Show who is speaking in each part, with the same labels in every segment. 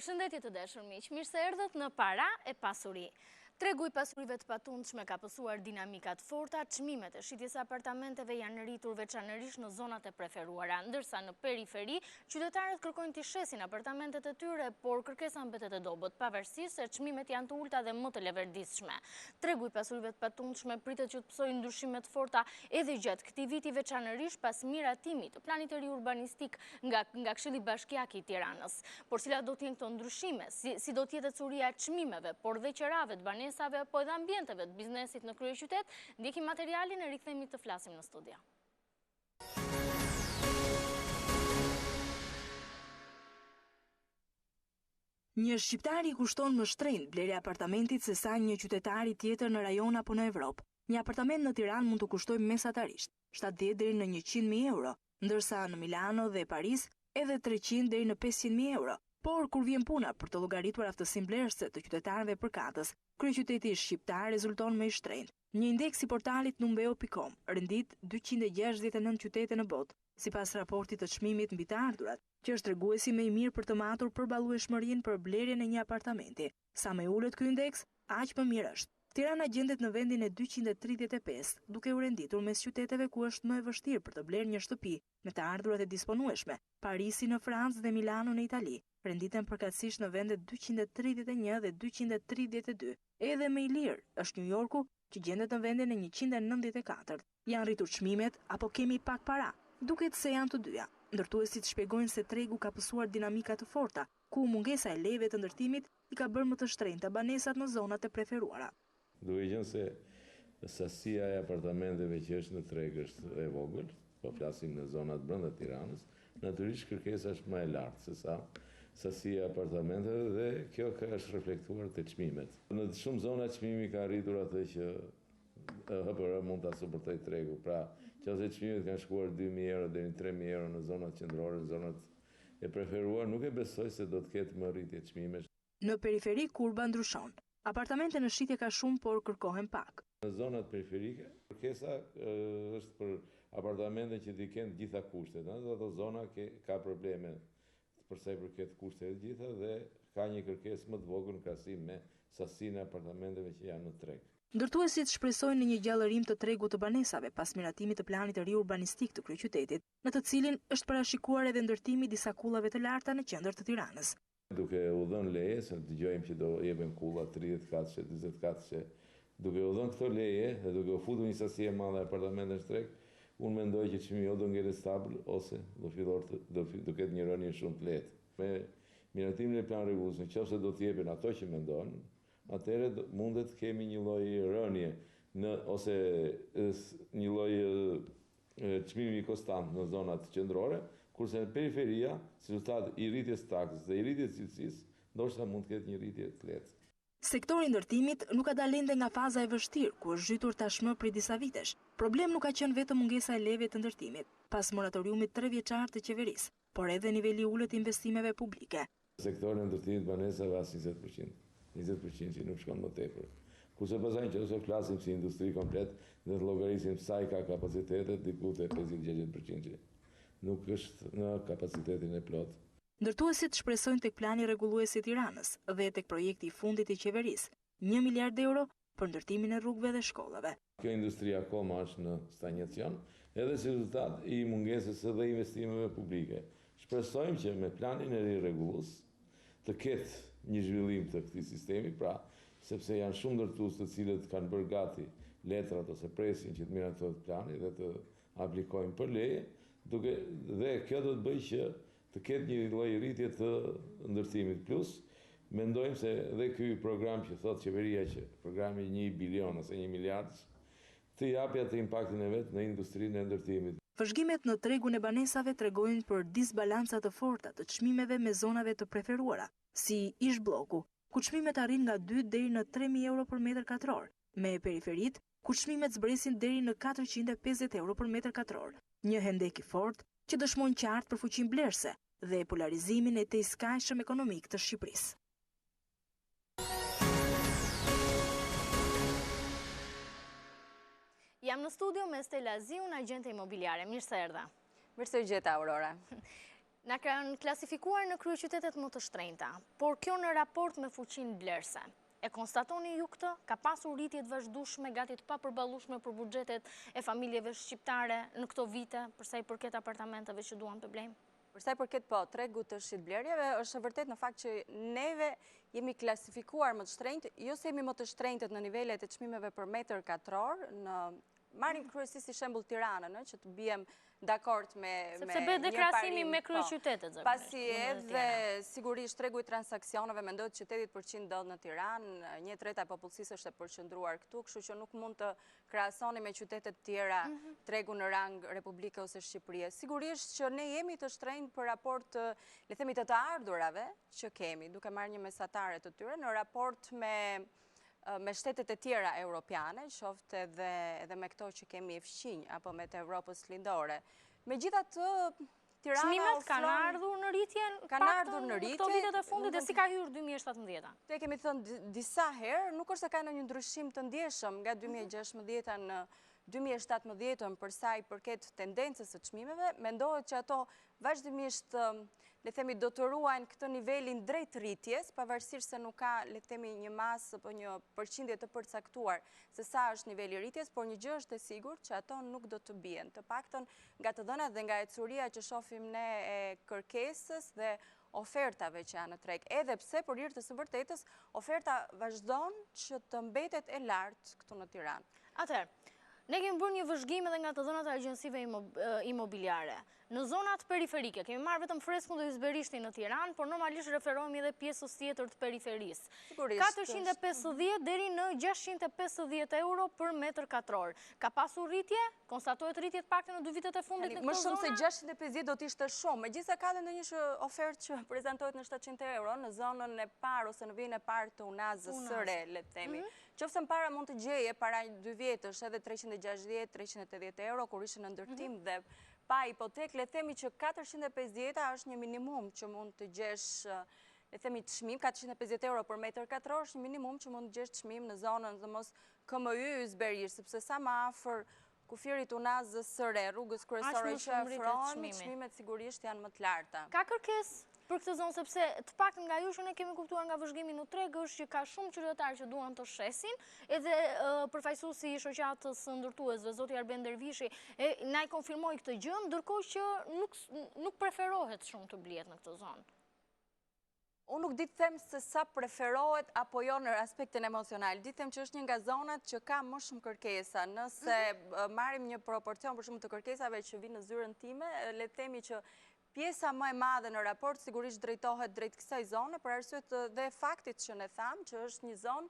Speaker 1: Përshëndetje të dashur miq, mirë se erdhët në Para e Pasuri. Tregu i pasurive të patundshme ka pësuar dinamikat forta, çmimet e shitjes apartamenteve janë rritur veçanërisht në zonat e preferuara, ndërsa në periferi qytetarët kërkojnë të shesin apartamentet e tyre, por kërkesa mbetet e dobët, pavarësisht se çmimet janë të ulta dhe më të leverdisshme. Tregu i pasurive të patundshme pritet që të pësojë ndryshime të forta edhe gjatë këtij viti, veçanërisht pas miratimit të planit të ri urbanistik nga Këshilli Bashkiak i Tiranës. Por cilat do të jenë këto ndryshime, si do të jetë curia e çmimeve, por dhe qerave të banesave apo edhe ambienteve të biznesit në kryeqytet, ndjekim materialin e rikthehemi të flasim në studio.
Speaker 2: Një shqiptar i kushton më shtrenjtë blerja e apartamentit se sa një qytetari tjetër në rajon apo në Evropë. Një apartament në Tiranë mund të kushtojë mesatarisht 70 deri në 100.000 euro, ndërsa në Milano dhe Paris edhe 300 deri në 500.000 euro. Por kur vjen puna për të llogarituar aftësinë blerëse të qytetarëve përkatës, kryeqyteti shqiptar rezulton më i shtrenjtë. Një indeks i portalit numbeo.com rendit 269 qytete në botë, sipas raportit të çmimit mbi të ardhurat, që është treguesi më i mirë për të matur përballueshmërinë për blerjen e një apartamenti. Sa më ulët ky indeks, aq më mirë është. Tirana gjendet në vendin e 235, duke u renditur mes qyteteve ku është më e vështirë për të blerë një shtëpi me të ardhurat e disponueshme. Parisi në Francë dhe Milano në Itali renditen përkatësisht në vendet 231 dhe 232. Edhe më i lirë është New Yorku, që gjendet në vendin e 194. Janë rritur çmimet apo kemi pak para? Duket se janë të dyja. Ndërtuesit shpjegojnë se tregu ka pësuar dinamika të forta, ku mungesa e lejeve të ndërtimit i ka bërë më të shtrenjta banesat në zonat e preferuara.
Speaker 3: Duke qenë se sasia e apartamenteve që është në treg është e vogël, po flasim në zonat brenda Tiranës, natyrisht kërkesa është më e lartë se sa sasia e apartamenteve dhe kjo ka është reflektuar te çmimet. Në shumë zona çmimi ka arritur atë që HPR mund ta suportojë tregu. Pra, nëse çmimet kanë shkuar 2.000 euro deri në 3.000 euro në zonat qendrore, në zonat e preferuar, nuk e besoj se do të ketë më rritje çmimesh.
Speaker 2: Në periferi kurba ndryshon. Apartamente në shitje ka shumë, por kërkohen pak.
Speaker 3: Në zonat periferike, kërkesa është për apartamente që t'i kenë gjitha kushtet. Në ato zona ka probleme përsa i përket kushtet e gjitha dhe ka një kërkesë më të vogël në krahasim me sasinë e apartamenteve që janë në treg.
Speaker 2: Ndërtuesit shpresojnë në një gjallërim të tregut të banesave pas miratimit të planit të ri urbanistik të kryeqytetit, në të cilin është parashikuar edhe ndërtimi disa kullave të larta në qendër të Tiranës.
Speaker 3: Duke u dhënë leje, se dëgjojmë që do jepen kulla 30 katëshe, 40 katëshe, duke u dhënë këto leje dhe duke u futur një sasi e madhe apartamente në treg, unë mendoj që çmimi do ngelet stabil ose do ketë një rënje shumë të lehtë. Me miratimin e planit rregullues, nëse do të jepen ato që mendojnë, atëherë mundet të kemi një lloj rënje ose një lloj çmimi konstant në zonat qendrore, kurse në periferia, si rezultat i rritjes taksës dhe i rritjes cilësisë, ndoshta mund të ketë një rritje të lehtë.
Speaker 2: Sektori ndërtimit nuk ka dalë ende nga faza e vështirë, ku është zhytur tashmë prej disa vitesh. Problem nuk ka qenë vetëm mungesa e lejeve të ndërtimit, pas moratoriumit 3 vjeçar të qeverisë, por edhe niveli ulët i investimeve publike.
Speaker 3: Sektori i ndërtimit banesave as 20%, 20% që nuk shkon më tepër. Kurse pastaj nëse flasim si industri komplet, dhe të llogarisim sa i ka kapacitetet, diku te 50-60%. Nuk është në kapacitetin e plot.
Speaker 2: Ndërtuesit shpresojnë tek plani rregullues i Tiranës dhe tek projekti i fundit i qeverisë, 1 miliard euro për ndërtimin e rrugëve dhe shkollave.
Speaker 3: Kjo industri akoma është në stagnacion, edhe si rezultat i mungesës së dhe investimeve publike. Shpresojmë që me planin e ri rregullues të ketë një zhvillim të këtij sistemi, pra, sepse janë shumë ndërtues të cilët kanë bërë gati letrat ose presin që të miratohet plani dhe të aplikojnë për leje, dhe kjo do të bëjë që të ketë një lloj rritje të ndërtimit. Plus, mendojmë se dhe ky program që thotë qeveria që programi 1 bilion ose 1 miliard të japë atë impaktin e vet në industrinë e ndërtimit.
Speaker 2: Vëzhgimet në tregun e banesave tregojnë për disbalanca të forta të çmimeve me zonave të preferuara, si ish bloku, ku çmimet arrin nga 2 deri në 3.000 euro për metër katror, me periferit, ku çmimet zbresin deri në 450 euro për metër katror. Një hendek i fortë që dëshmon qartë për fuqinë blerëse dhe polarizimin e të skajshëm ekonomik të Shqipërisë.
Speaker 1: Jam në studio me Estela Ziu, agente imobiliare. Mirë se erdha.
Speaker 4: Mirë se u gjeta, Aurora.
Speaker 1: Na kanë klasifikuar në kryeqytetet më të shtrenjta, por kjo në raport me fuqinë blerëse. E konstatoni ju këtë? Ka pasur rritje të vazhdueshme gati të papërballueshme për buxhetet e familjeve shqiptare në këto vite, për sa i përket apartamenteve që duan të blejmë?
Speaker 4: Për sa i përket tregut të shitblerjeve, është e vërtet në fakt që neve jemi klasifikuar më të shtrenjtë, jo se jemi më të shtrenjtët në nivelet e çmimeve për metër katror, marrim kryesisht si shembull Tiranën, që të bijem dakord me
Speaker 1: sepse bëhet dhe krahasimi me kryeqytetet.
Speaker 4: Pasi edhe sigurisht tregu i transaksioneve mendohet që 80% ndodh në Tiranë, 1/3 e popullsisë është e përqendruar këtu, kështu që nuk mund të krahasoni me qytetet tjera tregu në rang Republike ose Shqipërie. Sigurisht që ne jemi të shtrenjtë për raport, le themi të ardhurave që kemi, duke marrë një mesatare të tyre në raport me shtetet e tjera europiane, qoftë edhe me këto që kemi fqinj, apo me të Evropës lindore. Megjithatë, Tirana
Speaker 1: çmimet kanë ardhur në rritje, këto vitet e fundit dhe si ka hyrë 2017.
Speaker 4: Ne kemi thënë disa herë, nuk është se ka ndonjë ndryshim të ndjeshëm nga 2016 në 2017 për sa i përket tendencës së çmimeve, mendohet që ato vazhdimisht le themi do të ruajnë këtë nivelin drejt rritjes, pavarësisht se nuk ka le themi një masë apo një përqindje të përcaktuar se sa është niveli i rritjes, por një gjë është e sigurt që ato nuk do të bien. Të paktën nga të dhënat dhe nga ecuria që shohim ne e kërkesës dhe ofertave që janë në treg. Edhe pse për hir të së vërtetës, oferta vazhdon që të mbetet e lartë këtu në Tiranë.
Speaker 1: Atëherë, ne kemi bërë një vëzhgim edhe nga të dhënat e agjensive imobiliare. Në zonat periferike, kemi marrë vetëm freskun dhe Ysberishtin në Tiranë, por normalisht referohemi edhe pjesës tjetër të periferisë. 450 deri në 650 euro për metër katror. Ka pasur rritje? Konstatohet rritje të paktën në 2 vitet e fundit në
Speaker 4: këtë zona? Më shumë se 650 do të ishte shumë. Megjithëse ka edhe ndonjë ofertë që prezantohet në 700 euro në zonën e parë ose në vijën e parë të Unazës së re, le të themi. Qofse më para mund të gjeje para 2 vjetësh edhe 360-380 euro kur ishin në ndërtim dhe pa hipotek, le themi që 450 është një minimum që mund të gjesh, le themi çmim, 450 euro për metër katror është një minimum që mund të gjesh çmim në zonën dhe mos KMY Ysberish, sepse sa më afër kufirit Unazës së re, rrugës kryesore që afrohen, çmimet sigurisht janë më të larta.
Speaker 1: Ka kërkesë për këtë zonë, sepse të paktën nga ju që ne kemi kuptuar nga vëzhgimi në treg është që ka shumë qytetarë që duan të shesin, edhe përfaqësuesi i shoqatës ndërtuesve, zoti Arben Dervishi, na i konfirmoi këtë gjë, ndërkohë që nuk preferohet shumë të blihet në këtë zonë.
Speaker 4: Unë nuk ditë them se sa preferohet apo jo në aspektin emocional. Ditë them që është një nga zonat që ka më shumë kërkesa. Nëse marrim një proporcion për shumë të kërkesave që vinë në zyrën time, le të themi që pjesa më e madhe në raport sigurisht drejtohet drejt kësaj zone, për arsye dhe faktit që ne tham që është një zonë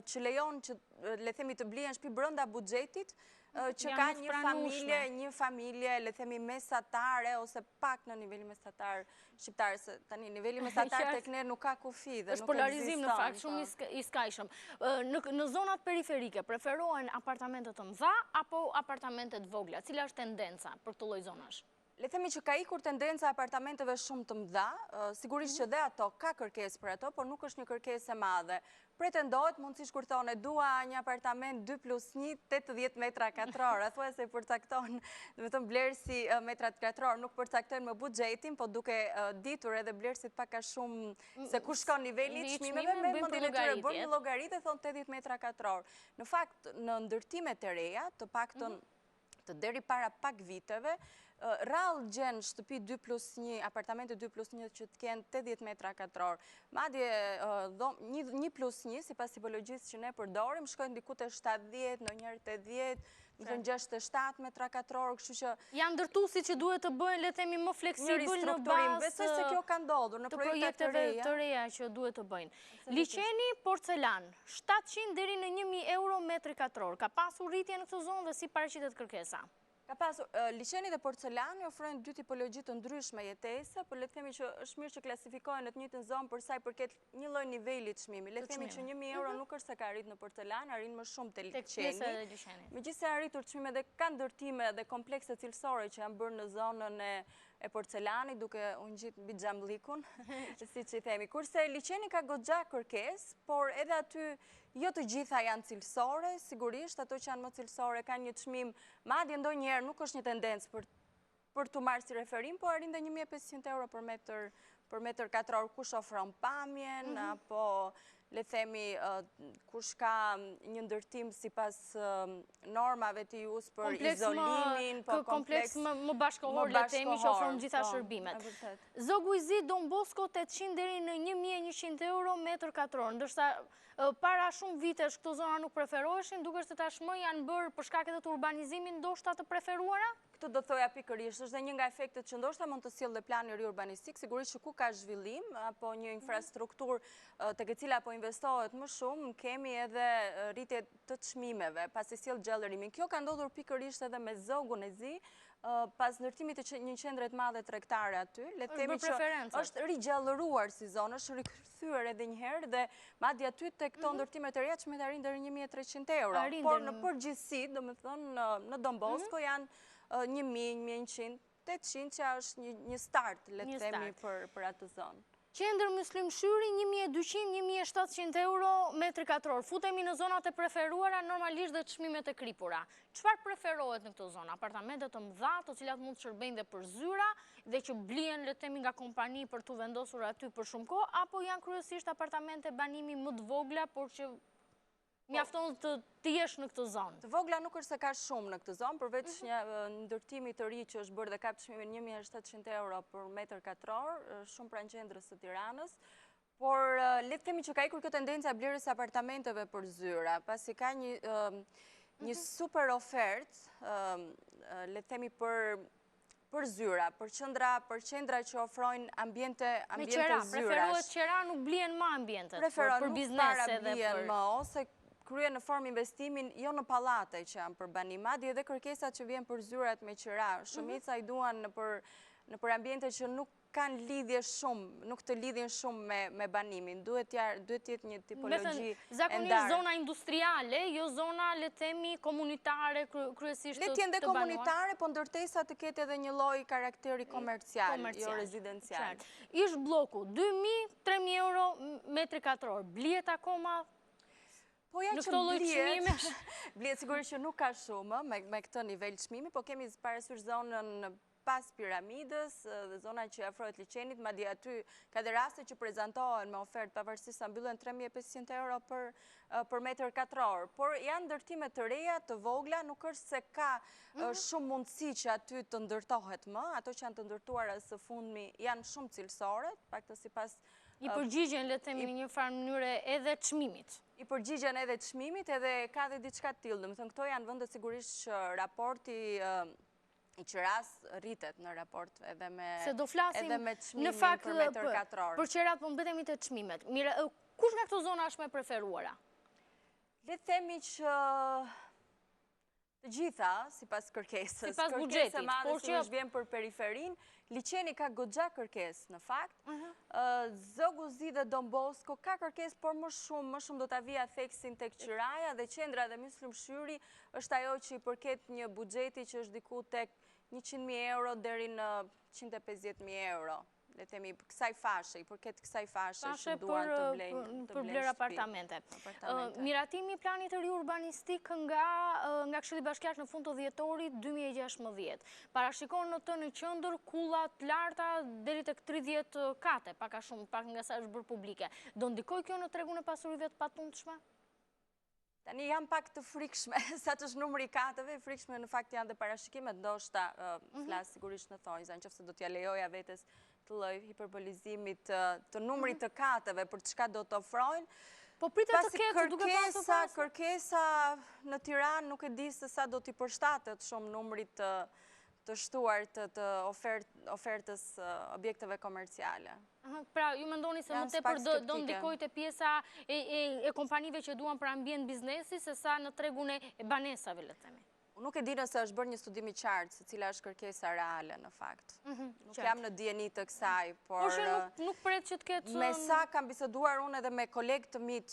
Speaker 4: që lejon që le themi të blihen shtëpi brenda buxhetit, që ka një familje, le themi mesatare ose pak në nivelin mesatar shqiptar, se tani niveli mesatar tek ne nuk ka kufi dhe nuk ekziston.
Speaker 1: Është polarizim në fakt, shumë i skajshëm. Në zonat periferike preferohen apartamentet të mëdha apo apartamentet vogla? Cila është tendenca për këtë lloj zonash?
Speaker 4: Le themi që ka ikur tendenca apartamenteve shumë të mëdha, sigurisht që dhe ato ka kërkesë për ato, por nuk është një kërkesë e madhe. Pretendohet, mundësisht kur thonë, dua një apartament 2+1, 80 metra katror, thuajse përcakton, do të thënë blerësi metrat katror, nuk përcaktojnë më buxhetin, po duke ditur edhe blerësit pak a shumë se ku shkon niveli i çmimeve, me mendjen e tyre bën një llogaritë thonë 80 metra katror. Në fakt, në ndërtimet e reja, të paktën të deri para pak viteve, rrallë gjenë shtëpi 2+1, apartamente 2+1 që të kenë 80 metra katror. Madje 1+1, si pas tipologjisë që ne përdorim, shkojnë diku të 70, në njërë 80, në 67 metra katror, kështu që...
Speaker 1: Janë ndërtuesi që duhet të bëjnë, le themi, më fleksibël në bazë
Speaker 4: besoj se kjo ka ndodhur në
Speaker 1: projekteve të reja që duhet të bëjnë. Liçeni porcelan, 700 deri në 1000 euro metri katror. Ka pasur rritje në këtë zonë dhe si paraqitet kërkesa?
Speaker 4: Ka pasur, liçeni dhe porcelani ofrojnë 2 tipologji të ndryshme jetese, por le të themi që është mirë që klasifikohen në të njëjtën zonë për sa i përket një lloj niveli çmimi. Le të themi që 1000 euro nuk është se ka arrit në porcelan, arrin më shumë te liçeni. Megjithëse arritur çmimet dhe ka ndërtime dhe komplekse cilësore që janë bërë në zonën e porcelanit, duke u ngjit mbi xhamllikun, siç i themi. Kurse liçeni ka goxha kërkesë, por edhe aty jo të gjitha janë cilësore, sigurisht ato që janë më cilësore kanë një çmim, madje ndonjëherë nuk është një tendencë për të marrë si referim, po arrin dhe 1.500 euro për metër katror, kush ofron pamjen, apo le themi kush ka një ndërtim sipas normave të JUS për izolimin,
Speaker 1: kompleks më bashkohor, le themi, që ofron gjitha shërbimet. Zogu i Zi, Don Bosco 800 deri në 1.100 euro metër katror, ndërsa para shumë vitesh këto zona nuk preferoheshin, duke se tashmë janë bërë për shkak të urbanizimit ndoshta të preferuara?
Speaker 4: Këtë do thoja pikërisht, është dhe një nga efektet që ndoshta mund të sjellë plani riurbanistik, sigurisht që ku ka zhvillim apo një infrastrukturë tek e cila po investohet më shumë, kemi edhe rritje të çmimeve, pasi sjell gjallërimin. Kjo ka ndodhur pikërisht edhe me zogun e Zi, pas ndërtimit të një qendre të madhe tregtare aty, le të themi që është rigjallëruar si zonë, është rikthyer edhe një herë dhe madje aty tek këto ndërtime të reja çmet arrin deri 1.300 euro. Por në përgjithësi, domethënë në Don Bosco janë 1.000, 1.100, 800 që është një start, le të themi, për atë zonë.
Speaker 1: Qendër Muslim Shyri, 1.200, 1.700 euro metri katror. Futemi në zonat e preferuara, normalisht dhe çmimet e kripura. Çfarë preferohet në këto zona? Apartamentet të mëdha, të cilat mund të shërbejnë dhe për zyra, dhe që blien, le të themi, nga kompani për të vendosur aty për shumë kohë, apo janë kryesisht apartamente banimi më të vogla, por që mjafton të jesh në këtë zonë?
Speaker 4: Të vogla nuk është se ka shumë në këtë zonë, përveç një ndërtimi të ri që është bërë dhe kap çmimin 1.700 euro për metër katror, shumë pranë qendrës së Tiranës, por le të themi që ka ikur kjo tendenca e blerjes së apartamenteve për zyra, pasi ka një super ofertë, le të themi për zyra, për qendra që ofrojnë ambiente zyrash.
Speaker 1: Preferohet qera, nuk blien më ambientet, për biznes edhe për...
Speaker 4: ose kryen në formë investimin jo në pallate që janë për banim, madje edhe kërkesat që vjen për zyrat me qera. Shumica i duan në për ambiente që nuk kanë lidhje shumë, nuk të lidhin shumë me banimin. Duhet jetë një tipologji e
Speaker 1: zakonisht zona industriale, jo zona, le të themi, komunitare, kryesisht të banuar.
Speaker 4: Le të jenë dhe komunitare, po ndërtesa të ketë edhe një lloj karakteri komercial, jo rezidencial.
Speaker 1: Ish bloku, 2.000, 3.000 euro metri katror. Bliet akoma?
Speaker 4: Po ja që bliet sigurisht që nuk ka shumë me këtë nivel çmimi, po kemi parasysh zonën pas piramidës dhe zona që afrohet liçenit, madje aty ka dhe raste që prezantohen me ofertë pavarësisht sa mbyllen 3.500 euro për metër katror. Por janë ndërtime të reja, të vogla, nuk është se ka shumë mundësi që aty të ndërtohet më, ato që janë të ndërtuara së fundmi janë shumë cilësore, paktën sipas
Speaker 1: i përgjigjen, le të themi, në një farë mënyre edhe çmimit.
Speaker 4: I përgjigjen edhe çmimit, edhe ka dhe diçka të tillë. Domethënë këto janë vende sigurisht që raporti i qeras rritet në raport edhe me çmimin për metër katror.
Speaker 1: Për qerat po mbetemi te çmimet. Mire, kush nga këto zona është më preferuara?
Speaker 4: Le të themi që të gjitha, sipas kërkesës.
Speaker 1: Sipas buxhetit,
Speaker 4: por që vjen për periferin, liçeni ka goxha kërkesë në fakt. Zogu Zi dhe Don Bosco ka kërkesë, por më shumë do ta vija theksin tek qiraja dhe qendra dhe Muslim Shyri është ajo që i përket një buxheti që është diku tek 100.000 euro deri në 150.000 euro. Le themi kësaj fashe, i përket kësaj fashe që duan të blejnë
Speaker 1: për bler apartamente. Miratimi i planit të riurbanistik nga Këshilli Bashkiak në fund të dhjetorit 2016. Parashikon në të në qendër kulla të larta deri tek 30 kate, pak nga sa është bërë publike. Do ndikoj kjo në tregun e pasurive të patundshme?
Speaker 4: Tani jam pak të frikshme, sa të është numri kateve, frikshme në fakt janë dhe parashikimet, ndoshta flas sigurisht në thonjza, nëse do t'ja lejoja vetes të lloj hiperbolizimit të numrit të kateve për çka do të ofrojnë.
Speaker 1: Po pritet të ketë duke pasur
Speaker 4: kërkesa në Tiranë nuk e di se sa do t'i përshtatet shumë numrit të shtuar të ofertës objekteve komerciale.
Speaker 1: Pra, ju mendoni se më tepër do ndikojë te pjesa e kompanive që duan për ambient biznesi se sa në tregun e banesave, le të themi.
Speaker 4: Nuk e di nëse është bërë një studim i qartë se cila është kërkesa reale në fakt. Nuk jam në dieni të kësaj, por
Speaker 1: nuk pret që të ketë...
Speaker 4: Me sa kam biseduar unë edhe me kolegë të mit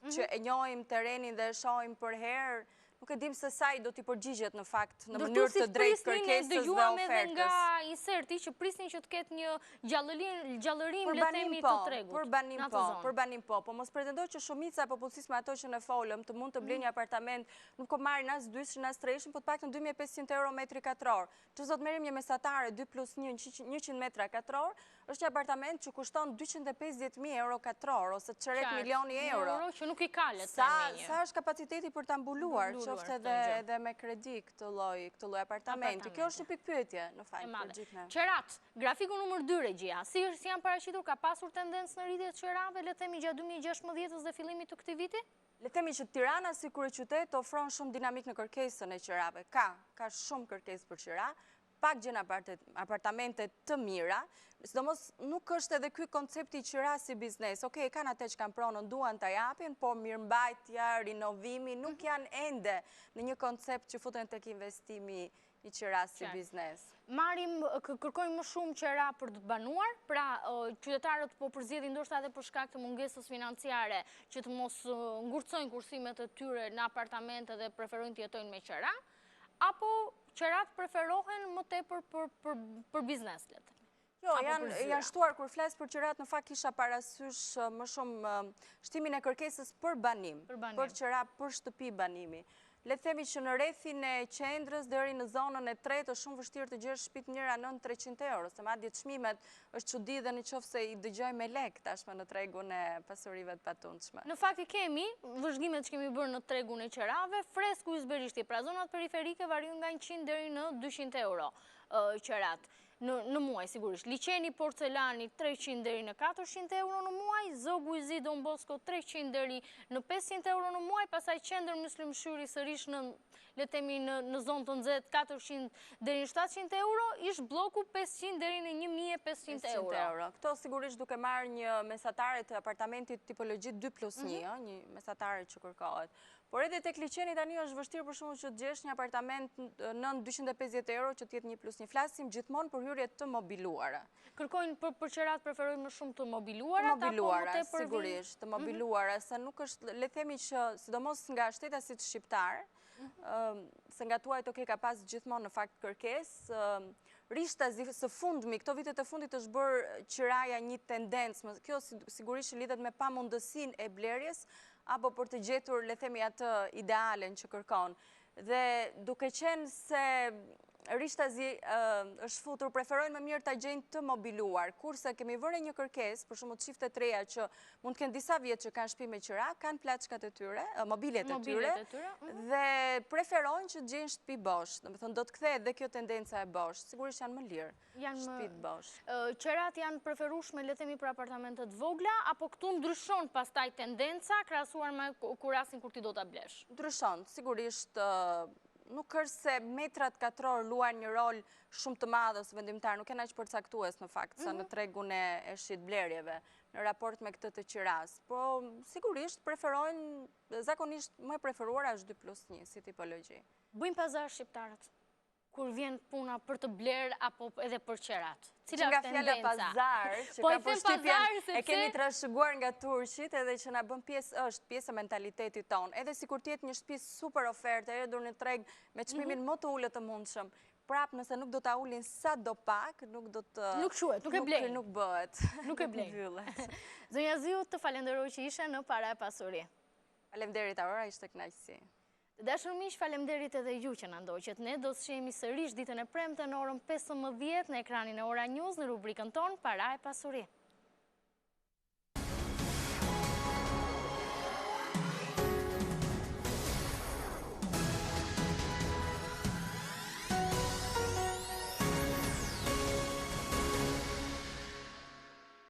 Speaker 4: që e njohim terrenin dhe e shohim për herë, Nuk e dim se sa i do t'i përgjigjet në fakt në mënyrë të drejtë kërkesës dhe
Speaker 1: dëgjuam edhe
Speaker 4: ofertës.
Speaker 1: nga inserti që prisnin që të ketë një gjallërim le themi të tregut.
Speaker 4: Për banim po, po mos pretendoj që shumica e popullsisë me ato që ne folëm të mund të blejnë një apartament, nuk ko marrin as dyshin as treshin, po të paktën 2500 euro metri katror. Që do të merrim një mesatare 2+1 100 metra katror, është një apartament që kushton 250.000 euro katror ose qerët milioni euro.
Speaker 1: Që nuk i kalet.
Speaker 4: Sa është kapaciteti për ta mbuluar, qoftë edhe me kredi këtë lloj apartamenti. Kjo është një pikë pyetje në fakt për gjithë ne.
Speaker 1: Qeratë, grafiku numër 2 regjia, si janë paraqitur, ka pasur tendencë në rritje të qerave, le themi gjatë 2016 dhe fillimit të këtij viti?
Speaker 4: Le themi që Tirana si kryeqytet ofron shumë dinamik në kërkesën e qerave. Ka shumë kërkesë për qera, pak gjen apartamente të mira, sidomos nuk është edhe ky koncepti qera si biznes. Okej, kanë atë që kanë pronën, duan ta japin, po mirëmbajtja, rinovimi nuk janë ende në një koncept që futen tek investimi i qera si biznes.
Speaker 1: Kërkojmë më shumë qera për të banuar, pra qytetarët po përzjedhin ndoshta edhe për shkak të mungesës financiare që të mos ngurcojnë kursimet e tyre në apartamente dhe preferojnë të jetojnë me qera, apo qerat preferohen më tepër për biznes, le të themi.
Speaker 4: Jo, janë shtuar kur flas për qerat, në fakt kisha parasysh më shumë shtimin e kërkesës për banim, për qera, për shtëpi banimi. Le të themi që në rrethin e qendrës deri në zonën e tretë është shumë vështirë të gjesh shtëpi të mira nën 300 euro, se madje çmimet është çudi dhe nëse i dëgjoj me lek tashmë në tregun e pasurive të patundshme.
Speaker 1: Në fakt i kemi vëzhgimet që kemi bërë në tregun e qerave, fresku izberishti, pra zonat periferike variojnë nga 100 deri në 200 euro qerat. Në muaj, sigurisht. Liqeni porcelani 300 deri në 400 euro në muaj, zogu i zi Don Bosco 300 deri në 500 euro në muaj, pasaj qendër Myslimshyri sërish në letemi në zonë të nxehtë 400 deri në 700 euro, ish bloku 500 deri në 1500 euro.
Speaker 4: Këto sigurisht duke marrë një mesatare të apartamentit tipologji 2+1, një mesatare që kërkohet. Por edhe tek liqeni tani është vështirë për shkak që të gjesh një apartament nën 250 euro që të jetë 1+1. Flasim gjithmonë për hyrje të mobiluara.
Speaker 1: Kërkojnë për qerat preferojnë më shumë të mobiluara?
Speaker 4: Të mobiluara, sigurisht, të mobiluara, se nuk është, le themi që sidomos nga shtetasit shqiptar, se nga tuaj ka pas gjithmonë në fakt kërkesë, rishtazi së fundmi, këto vitet e fundit është bërë qeraja një tendencë, kjo sigurisht lidhet me pamundësinë e blerjes, apo për të gjetur, le themi, atë idealen që kërkon. Dhe duke qenë se rishtazi është futur, preferojnë më mirë të gjejnë të mobiluar, kurse kemi vënë një kërkesë, për shumë të çifte treja që mund të kenë disa vjetë që kanë shtëpi me qera, kanë plaçkat e tyre, mobiljet e tyre, dhe preferojnë që të gjejnë shtëpi bosh. Domethënë do të kthehet dhe kjo tendenca e bosh. Sigurisht janë më lirë shtëpit bosh.
Speaker 1: Qerat janë preferueshme, le të themi, për apartamentet vogla, apo këtu ndryshon pastaj tendenca krahasuar me kurasin kur ti do ta blesh?
Speaker 4: Ndryshon, sigurisht. Nuk është se metrat katror luajnë një rol shumë të madh ose vendimtar, nuk janë aq përcaktues në fakt sa në tregun e shit blerjeve në raport me këtë të qeras. Po sigurisht preferojnë, zakonisht më e preferuara është 2+1 si tipologji.
Speaker 1: Bëjmë pazar shqiptarët kur vjen puna për të bler apo edhe për qerat?
Speaker 4: Që nga fjala pazar, që ka përshtypjen e kemi trashëguar nga turqit, edhe që na bën është pjesë e mentalitetit tonë. Edhe sikur të jetë një shtëpi super oferte, erdhur në treg me çmimin më të ulët të mundshëm. Prap nëse nuk do ta ulin sadopak, nuk do të
Speaker 1: Nuk quhet, nuk e blejnë.
Speaker 4: Nuk bëhet.
Speaker 1: Nuk e blejnë. Zonja Ziu, të falenderoj që ishe në Para e Pasuri.
Speaker 4: Faleminderit Aurora, ishte kënaqësi.
Speaker 1: Dashur miq, faleminderit edhe ju që na ndoqët. Ne do të shihemi sërish ditën e premte në orën 15 në ekranin e Ora News në rubrikën tonë Para e Pasuri.